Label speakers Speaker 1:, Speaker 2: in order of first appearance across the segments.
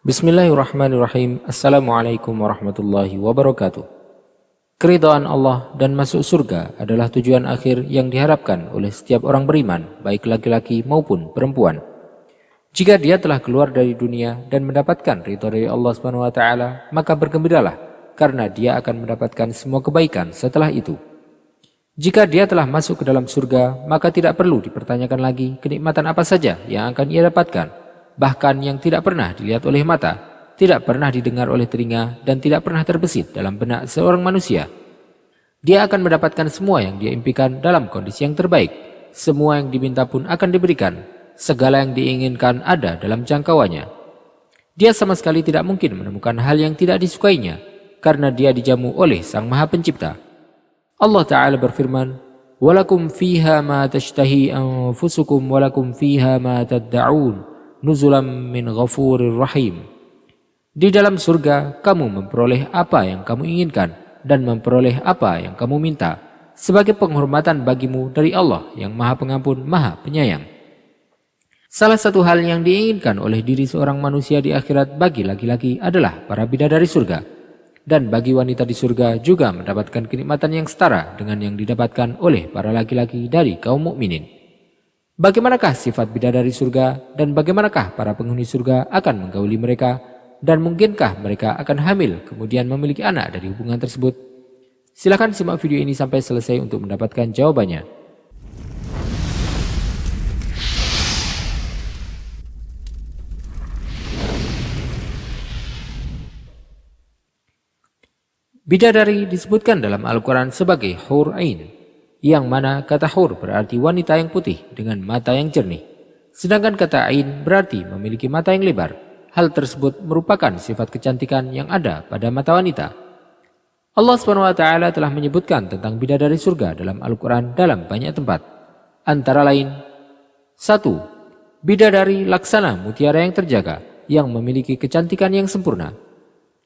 Speaker 1: Bismillahirrahmanirrahim. Assalamualaikum warahmatullahi wabarakatuh. Keridhaan Allah dan masuk surga adalah tujuan akhir yang diharapkan oleh setiap orang beriman, baik laki-laki maupun perempuan. Jika dia telah keluar dari dunia dan mendapatkan ridha dari Allah SWT, maka bergembiralah karena dia akan mendapatkan semua kebaikan setelah itu. Jika dia telah masuk ke dalam surga, maka tidak perlu dipertanyakan lagi kenikmatan apa saja yang akan ia dapatkan. Bahkan yang tidak pernah dilihat oleh mata, tidak pernah didengar oleh telinga, dan tidak pernah terbesit dalam benak seorang manusia. Dia akan mendapatkan semua yang dia impikan dalam kondisi yang terbaik. Semua yang diminta pun akan diberikan. Segala yang diinginkan ada dalam jangkauannya. Dia sama sekali tidak mungkin menemukan hal yang tidak disukainya, karena dia dijamu oleh Sang Maha Pencipta. Allah Ta'ala berfirman, "Walakum fiha ma tashtahi anfusukum walakum fiha ma tadda'un. Nuzulam min ghafurir rahim." Di dalam surga kamu memperoleh apa yang kamu inginkan dan memperoleh apa yang kamu minta sebagai penghormatan bagimu dari Allah yang Maha Pengampun, Maha Penyayang. Salah satu hal yang diinginkan oleh diri seorang manusia di akhirat bagi laki-laki adalah para bidadari surga, dan bagi wanita di surga juga mendapatkan kenikmatan yang setara dengan yang didapatkan oleh para laki-laki dari kaum mukminin. Bagaimanakah sifat bidadari surga dan bagaimanakah para penghuni surga akan menggauli mereka, dan mungkinkah mereka akan hamil kemudian memiliki anak dari hubungan tersebut? Silakan simak video ini sampai selesai untuk mendapatkan jawabannya. Bidadari disebutkan dalam Al-Quran sebagai hur ain, yang mana kata hur berarti wanita yang putih dengan mata yang jernih. Sedangkan kata ain berarti memiliki mata yang lebar. Hal tersebut merupakan sifat kecantikan yang ada pada mata wanita. Allah SWT telah menyebutkan tentang bidadari surga dalam Al-Quran dalam banyak tempat. Antara lain, 1. Bidadari laksana mutiara yang terjaga, yang memiliki kecantikan yang sempurna.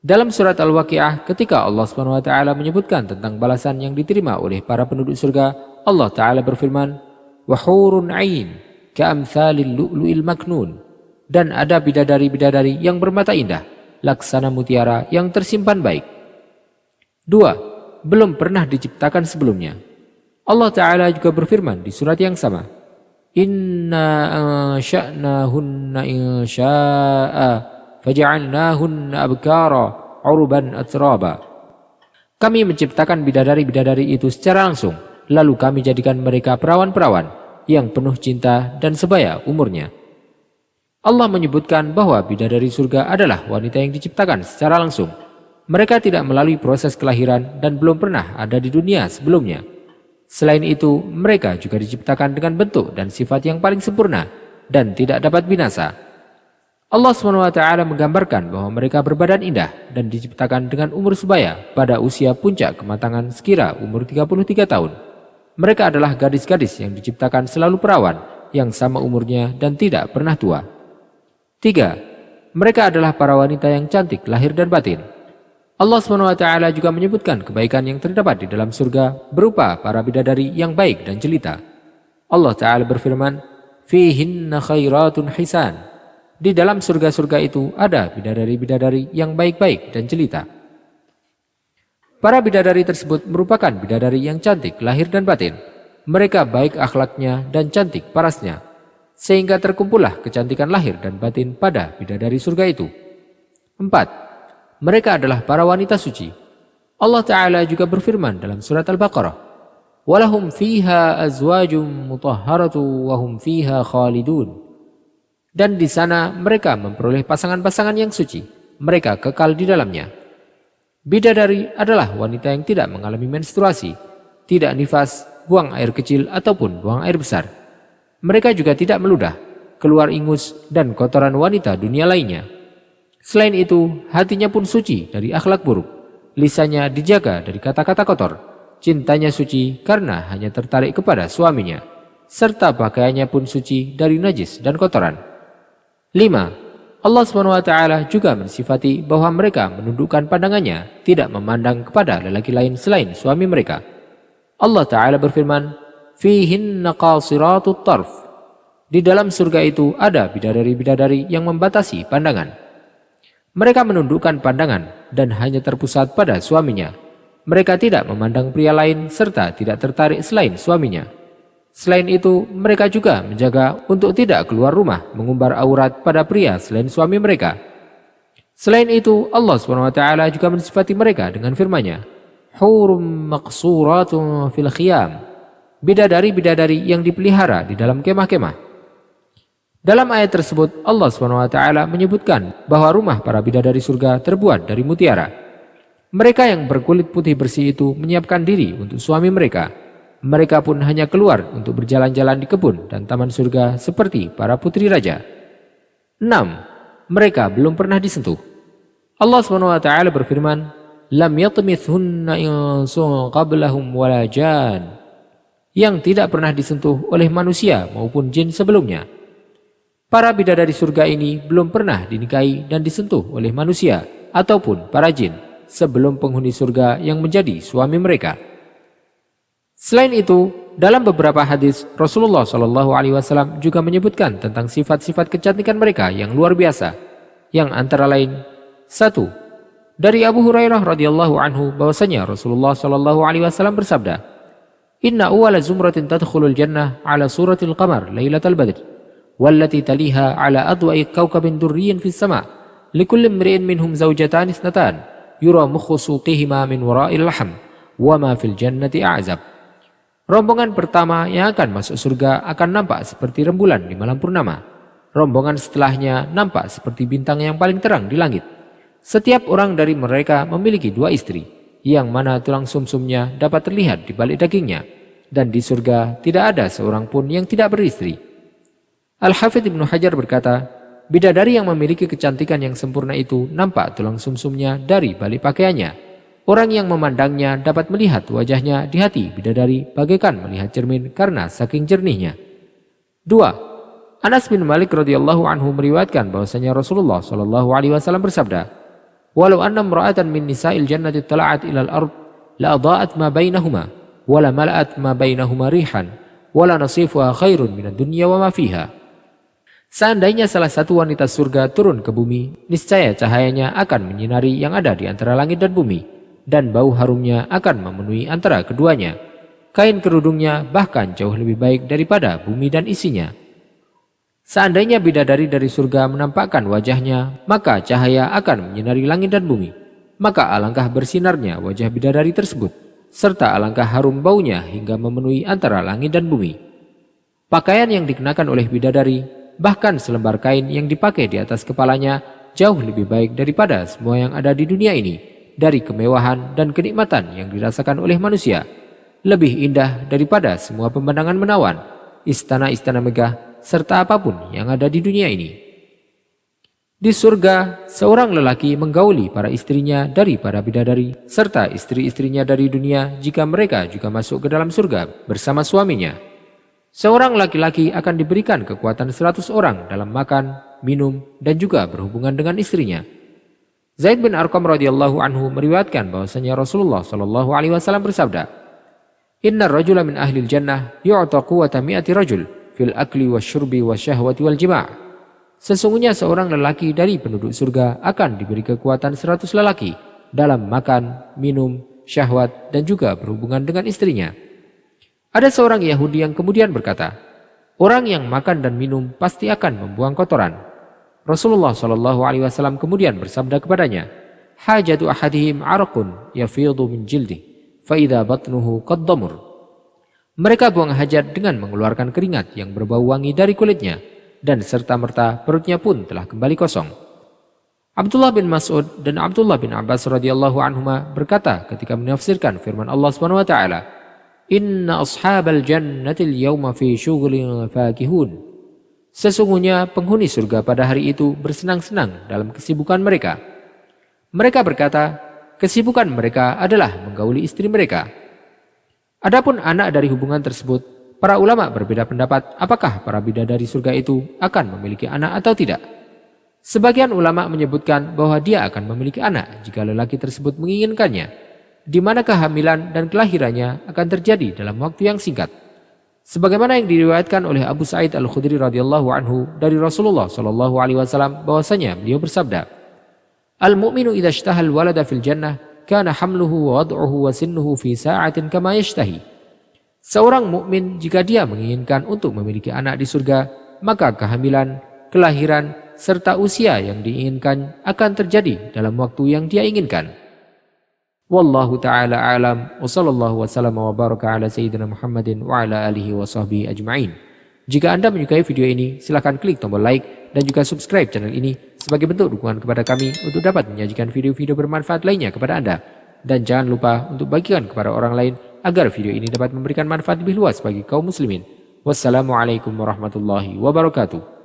Speaker 1: Dalam surat Al-Waqi'ah, ketika Allah SWT menyebutkan tentang balasan yang diterima oleh para penduduk surga, Allah Ta'ala berfirman, "Wahurun ain, ka'amthalil lu'lu'il maknun." Dan ada bidadari-bidadari yang bermata indah, laksana mutiara yang tersimpan baik. 2. Belum pernah diciptakan sebelumnya. Allah Ta'ala juga berfirman di surat yang sama, "Inna ansha'nahunna insya'a, faja'alnahunna abkara urban atraba." Kami menciptakan bidadari-bidadari itu secara langsung, lalu kami jadikan mereka perawan-perawan yang penuh cinta dan sebaya umurnya. Allah menyebutkan bahwa bidadari surga adalah wanita yang diciptakan secara langsung. Mereka tidak melalui proses kelahiran dan belum pernah ada di dunia sebelumnya. Selain itu, mereka juga diciptakan dengan bentuk dan sifat yang paling sempurna dan tidak dapat binasa. Allah SWT menggambarkan bahwa mereka berbadan indah dan diciptakan dengan umur sebaya pada usia puncak kematangan sekira umur 33 tahun. Mereka adalah gadis-gadis yang diciptakan selalu perawan, yang sama umurnya dan tidak pernah tua. 3. Mereka adalah para wanita yang cantik lahir dan batin. Allah SWT juga menyebutkan kebaikan yang terdapat di dalam surga berupa para bidadari yang baik dan jelita. Allah Ta'ala berfirman, "Fihinna khairatun hisan." Di dalam surga-surga itu ada bidadari-bidadari yang baik-baik dan jelita. Para bidadari tersebut merupakan bidadari yang cantik lahir dan batin. Mereka baik akhlaknya dan cantik parasnya, sehingga terkumpullah kecantikan lahir dan batin pada bidadari surga itu. 4. Mereka adalah para wanita suci. Allah Ta'ala juga berfirman dalam surat Al-Baqarah, "Walahum fiha azwajum mutahharatu wahum fiha khalidun." Dan di sana mereka memperoleh pasangan-pasangan yang suci. Mereka kekal di dalamnya. Bidadari adalah wanita yang tidak mengalami menstruasi, tidak nifas, buang air kecil ataupun buang air besar. Mereka juga tidak meludah, keluar ingus dan kotoran wanita dunia lainnya. Selain itu, hatinya pun suci dari akhlak buruk. Lisannya dijaga dari kata-kata kotor. Cintanya suci karena hanya tertarik kepada suaminya. Serta pakaiannya pun suci dari najis dan kotoran. 5. Allah SWT juga mensifati bahwa mereka menundukkan pandangannya, tidak memandang kepada lelaki lain selain suami mereka. Allah Ta'ala berfirman, "Fihinna qasiratut tarf." Di dalam surga itu ada bidadari-bidadari yang membatasi pandangan. Mereka menundukkan pandangan dan hanya terpusat pada suaminya. Mereka tidak memandang pria lain serta tidak tertarik selain suaminya. Selain itu, mereka juga menjaga untuk tidak keluar rumah mengumbar aurat pada pria selain suami mereka. Selain itu, Allah SWT juga mensifati mereka dengan firman-Nya, Hurum maqsuratun fil khiyam, bidadari-bidadari yang dipelihara di dalam kemah-kemah. Dalam ayat tersebut, Allah SWT menyebutkan bahwa rumah para bidadari surga terbuat dari mutiara. Mereka yang berkulit putih bersih itu menyiapkan diri untuk suami mereka. Mereka pun hanya keluar untuk berjalan-jalan di kebun dan taman surga seperti para putri raja. 6. Mereka belum pernah disentuh. Allah SWT berfirman, Lam yatmithunna insun qablahum wala jan, yang tidak pernah disentuh oleh manusia maupun jin sebelumnya. Para bidadari surga ini belum pernah dinikahi dan disentuh oleh manusia ataupun para jin sebelum penghuni surga yang menjadi suami mereka. Selain itu, dalam beberapa hadis Rasulullah SAW juga menyebutkan tentang sifat-sifat kecantikan mereka yang luar biasa, yang antara lain 1. Dari Abu Hurairah radhiyallahu anhu bahwasanya Rasulullah SAW bersabda, Inna awwala zumratin tadkhulul jannah ala suratil qamar lailatal badr. والتي تليها على أضواء كوكب دري في السماء لكل امرئ منهم زوجتان اثنتان يرى مخ سوقهما من وراء اللحم وما في الجنة أعزب. Rombongan pertama yang akan masuk surga akan nampak seperti rembulan di malam purnama. Rombongan setelahnya nampak seperti bintang yang paling terang di langit. Setiap orang dari mereka memiliki 2 istri, yang mana tulang sumsumnya dapat terlihat di balik dagingnya, dan di surga tidak ada seorang pun yang tidak beristri. Al-Hafidh Ibnu Hajar berkata, bidadari yang memiliki kecantikan yang sempurna itu nampak tulang sumsumnya dari balik pakaiannya. Orang yang memandangnya dapat melihat wajahnya di hati bidadari bagaikan melihat cermin karena saking jernihnya. 2. Anas bin Malik radhiyallahu anhu meriwayatkan bahwasanya Rasulullah SAW bersabda, Walau anna imra'atan min nisa'il jannati tala'at ilal ard la adha'at ma bainahuma wa la mala'at ma bainahuma rihan wa la nasifuha khairun minad dunya wa ma fiha. Seandainya salah satu wanita surga turun ke bumi, niscaya cahayanya akan menyinari yang ada di antara langit dan bumi, dan bau harumnya akan memenuhi antara keduanya. Kain kerudungnya bahkan jauh lebih baik daripada bumi dan isinya. Seandainya bidadari dari surga menampakkan wajahnya, maka cahaya akan menyinari langit dan bumi. Maka alangkah bersinarnya wajah bidadari tersebut, serta alangkah harum baunya hingga memenuhi antara langit dan bumi. Pakaian yang dikenakan oleh bidadari, bahkan selembar kain yang dipakai di atas kepalanya jauh lebih baik daripada semua yang ada di dunia ini, dari kemewahan dan kenikmatan yang dirasakan oleh manusia. Lebih indah daripada semua pemandangan menawan, istana-istana megah, serta apapun yang ada di dunia ini. Di surga, seorang lelaki menggauli para istrinya dari para bidadari, serta istri-istrinya dari dunia jika mereka juga masuk ke dalam surga bersama suaminya. Seorang laki-laki akan diberikan kekuatan 100 orang dalam makan, minum, dan juga berhubungan dengan istrinya. Zaid bin Arqam radhiyallahu anhu meriwayatkan bahwasanya Rasulullah SAW bersabda, Inna rajula min ahlil jannah yu'ta quwwata mi'ati rajul fil akli wasyurbi wasyahwati wal jima'. Sesungguhnya seorang lelaki dari penduduk surga akan diberi kekuatan 100 lelaki dalam makan, minum, syahwat, dan juga berhubungan dengan istrinya. Ada seorang Yahudi yang kemudian berkata, orang yang makan dan minum pasti akan membuang kotoran. Rasulullah SAW kemudian bersabda kepadanya, Hajatu ahadihim araqun yafidhu min jildih, fa idza batnuhu qad damur. Mereka buang hajat dengan mengeluarkan keringat yang berbau wangi dari kulitnya, dan serta-merta perutnya pun telah kembali kosong. Abdullah bin Mas'ud dan Abdullah bin Abbas radhiyallahu anhuma berkata ketika menafsirkan firman Allah SWT, Inna ashabal jannatil yawma fi syughlin fakihun. Sesungguhnya penghuni surga pada hari itu bersenang-senang dalam kesibukan mereka. Mereka berkata, kesibukan mereka adalah menggauli istri mereka. Adapun anak dari hubungan tersebut, para ulama berbeda pendapat apakah para bidadari surga itu akan memiliki anak atau tidak. Sebagian ulama menyebutkan bahwa dia akan memiliki anak jika lelaki tersebut menginginkannya, di mana kehamilan dan kelahirannya akan terjadi dalam waktu yang singkat. Sebagaimana yang diriwayatkan oleh Abu Sa'id Al-Khudri radhiyallahu anhu dari Rasulullah SAW bahwasanya beliau bersabda, Al-mu'minu idza ishtahal walada fil jannah kana hamluhu wa wad'uhu wa sinnuhu fi sa'atin kama yashtahi. Seorang mukmin jika dia menginginkan untuk memiliki anak di surga, maka kehamilan, kelahiran, serta usia yang diinginkan akan terjadi dalam waktu yang dia inginkan. Wallahu ta'ala a'lam wa sallallahu wasallam wa baraka ala sayyidina Muhammadin wa ala alihi wa sahbihi ajma'in. Jika Anda menyukai video ini, silakan klik tombol like dan juga subscribe channel ini sebagai bentuk dukungan kepada kami untuk dapat menyajikan video-video bermanfaat lainnya kepada Anda. Dan jangan lupa untuk bagikan kepada orang lain agar video ini dapat memberikan manfaat lebih luas bagi kaum muslimin. Wassalamualaikum warahmatullahi wabarakatuh.